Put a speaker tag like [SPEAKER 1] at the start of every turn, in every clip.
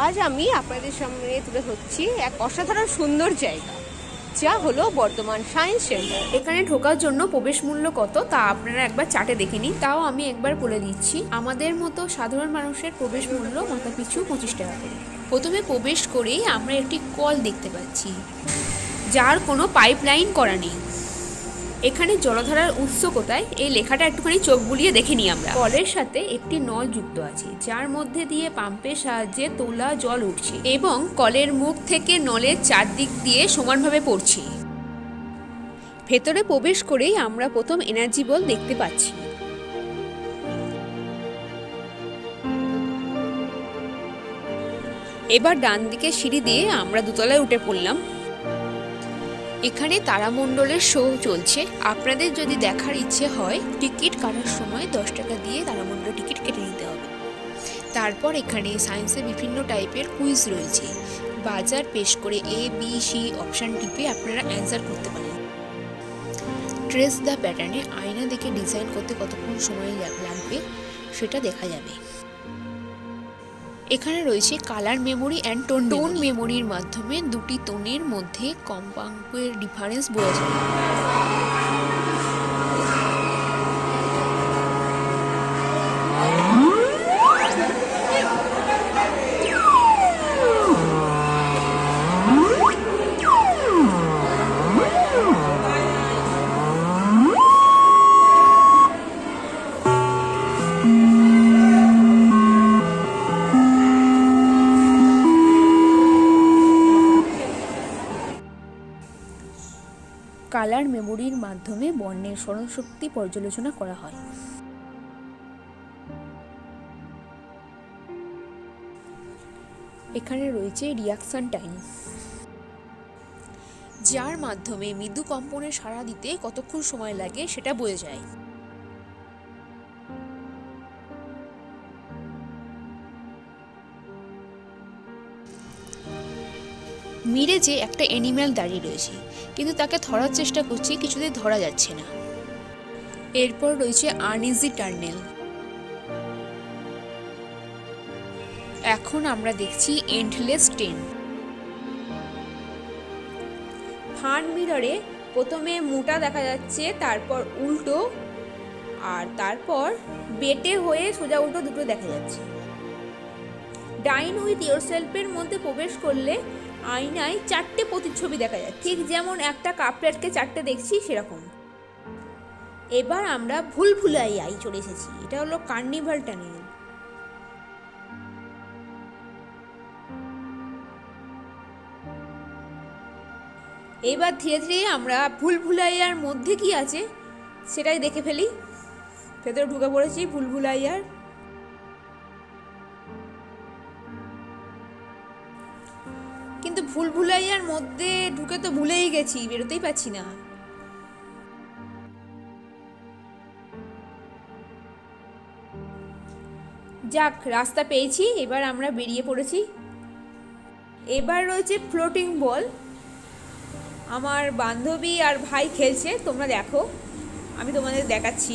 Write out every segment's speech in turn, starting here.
[SPEAKER 1] আজ আমি আপনাদের সামনে তুলে ধরছি এক অসাধারণ সুন্দর জায়গা, যা হলো বর্ধমান সায়েন্স সেন্টার।
[SPEAKER 2] এখানে ঢোকার জন্য প্রবেশ মূল্য কত তা আপনারা একবার চার্টে দেখে নিন। তাও আমি একবার বলে দিচ্ছি, আমাদের মতো সাধারণ মানুষের প্রবেশ মূল্য মাথাপিছু 25 টাকা করে। প্রথমে প্রবেশ করেই আমরা একটি কল দেখতে পাচ্ছি, যার কোনো পাইপ লাইন করা নেই। এখানে জলধারার উৎস কোথায় এই লেখাটা একটুখানি চোখ বুলিয়ে দেখে নিই আমরা। কলের সাথে একটি নল যুক্ত আছে, যার মধ্যে দিয়ে পাম্পের সাহায্যে তোলা জল উঠছে এবং কলের মুখ থেকে নলের চারদিক দিয়ে সমানভাবে পড়ছে। ভেতরে প্রবেশ করেই আমরা প্রথম এনার্জি বল দেখতে পাচ্ছি। এবার ডান দিকে সিঁড়ি দিয়ে আমরা দোতলায় উঠে পড়লাম। এখানে তারামণ্ডলের শো চলছে। আপনাদের যদি দেখার ইচ্ছে হয়, টিকিট কাটার সময় 10 টাকা দিয়ে তারামণ্ডল টিকিট কেটে নিতে হবে। তারপর এখানে সায়েন্সের বিভিন্ন টাইপের কুইজ রয়েছে। বাজার পেশ করে A, B, C অপশান টিপে আপনারা অ্যান্সার করতে পারেন। ট্রেস দ্য প্যাটার্নে আয়না দেখে ডিজাইন করতে কতক্ষণ সময় লাগবে সেটা দেখা যাবে। এখানে রয়েছে কালার মেমোরি অ্যান্ড টোন মেমোরির মাধ্যমে দুটি টোনের মধ্যে কম্পাঙ্কের ডিফারেন্স বোঝা যায়। কালার মেমোরির মাধ্যমে বর্ণের স্মরণশক্তি পর্যালোচনা করা হয়। এখানে রয়েছে রিয়াকশন টাইম, যার মাধ্যমে মৃদু কম্পনে সাড়া দিতে কতক্ষণ সময় লাগে সেটা বোঝা যায়। মিরেজে একটা অ্যানিম্যাল দাঁড়িয়ে রয়েছে, কিন্তু তাকে ধরার চেষ্টা করছি, কিছুতেই ধরা যাচ্ছে না। এরপর রয়েছে আনইজি টার্নেল। এখন আমরা দেখছি এন্ডলেস ট্রেন।
[SPEAKER 1] ফ্রন্ট মিররে প্রথমে মোটা দেখা যাচ্ছে, তারপর উল্টো, আর তারপর বেটে হয়ে সোজা উল্টো দুটো দেখা যাচ্ছে। ডাইন উইথ ইয়োরসেলফের মধ্যে প্রবেশ করলে আয়নায় 4টে প্রতিচ্ছবি দেখা যাচ্ছে, ঠিক যেমন একটা কাপ প্লেটকে 4টে দেখছি সেরকম। এবার আমরা ভুলভুলাইয়ায় চলে এসেছি। এটা হলো কার্নিভাল টানেল। এবার ধীরে ধীরে আমরা ভুলভুলাইয়ার মধ্যে কি আছে সেটাই দেখে ফেলি। ভেতরে ঢুকে পড়েছি ভুলভুলাইয়ার। কিন্তু ভুলভুলাইয়ার মধ্যে ঢুকে তো ভুলেই গেছি, বেরোতেই পাচ্ছি না। যাক, রাস্তা পেয়েছি, এবার আমরা বেরিয়ে পড়েছি। এবার রয়েছে ফ্লোটিং বল। আমার বান্ধবী আর ভাই খেলছে, তোমরা দেখো, আমি তোমাদের দেখাচ্ছি।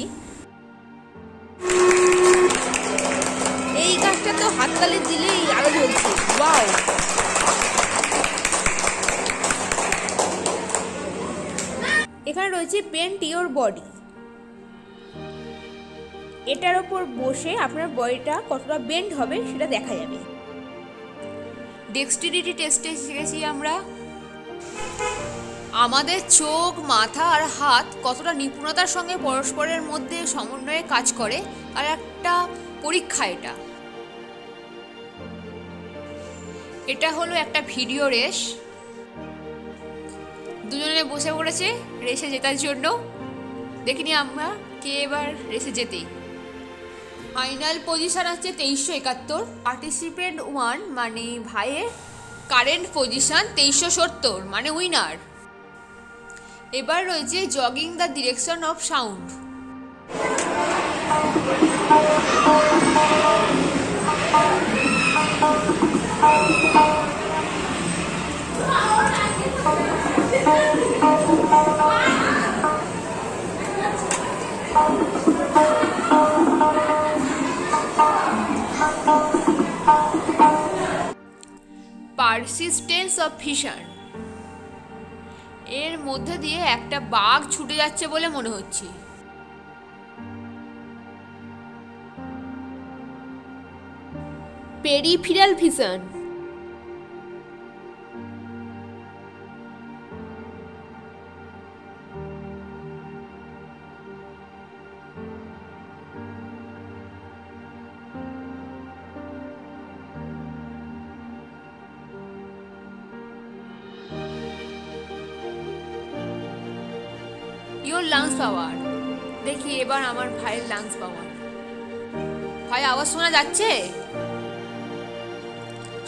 [SPEAKER 1] এই গাছটা তো হাততালি দিলেই আলো জ্বলছে। ওয়াও! এখানে রয়েছে বেন্ট ইওর বডি। এটার ওপর বসে আপনার বডিটা কতটা বেন্ড হবে সেটা দেখা যাবে। ডেক্সটিরিটি টেস্টে শিখেছি আমরা আমাদের চোখ, মাথা আর হাত কতটা নিপুণতার সঙ্গে পরস্পরের মধ্যে সমন্বয়ে কাজ করে, আর একটা পরীক্ষা এটা। এটা হলো একটা ভিডিও রেস। দুজনে বসে পড়েছে রেসে জেতার জন্য। দেখিনি আমরা কে এবার রেসে জেতে। ফাইনাল পজিশন আছে 2371। পার্টিসিপেন্ট 1 মানে ভাইয়ের কারেন্ট পজিশন 2370 মানে উইনার। এবার রয়েছে jogging the direction of sound.
[SPEAKER 2] Persistence of fisher. এর মধ্যে দিয়ে একটা বাঘ ছুটে যাচ্ছে বলে মনে হচ্ছে। Peripheral vision. ইয়োর লাংস পাওয়ার। দেখি এবার আমার ভাইয়ের লাংস পাওয়ার। ভাই আওয়াজ শোনা যাচ্ছে?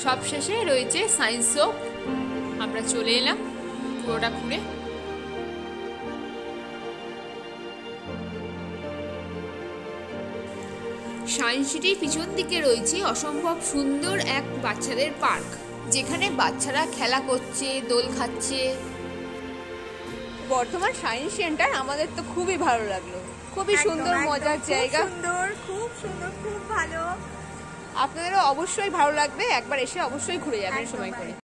[SPEAKER 2] সব শেষে রয়েছে সায়েন্স শো। আমরা চলে এলাম পুরোটা ঘুরে। সায়েন্স সিটির পিছন দিকে রয়েছে অসম্ভব সুন্দর এক বাচ্চাদের পার্ক, যেখানে বাচ্চারা খেলা করছে, দোল খাচ্ছে।
[SPEAKER 1] বর্ধমান সায়েন্স সেন্টার আমাদের তো খুবই ভালো লাগলো, খুবই সুন্দর মজার জায়গা,
[SPEAKER 3] খুব সুন্দর, খুব ভালো।
[SPEAKER 1] আপনাদেরও অবশ্যই ভালো লাগবে, একবার এসে অবশ্যই ঘুরে যাবেন সময় করে।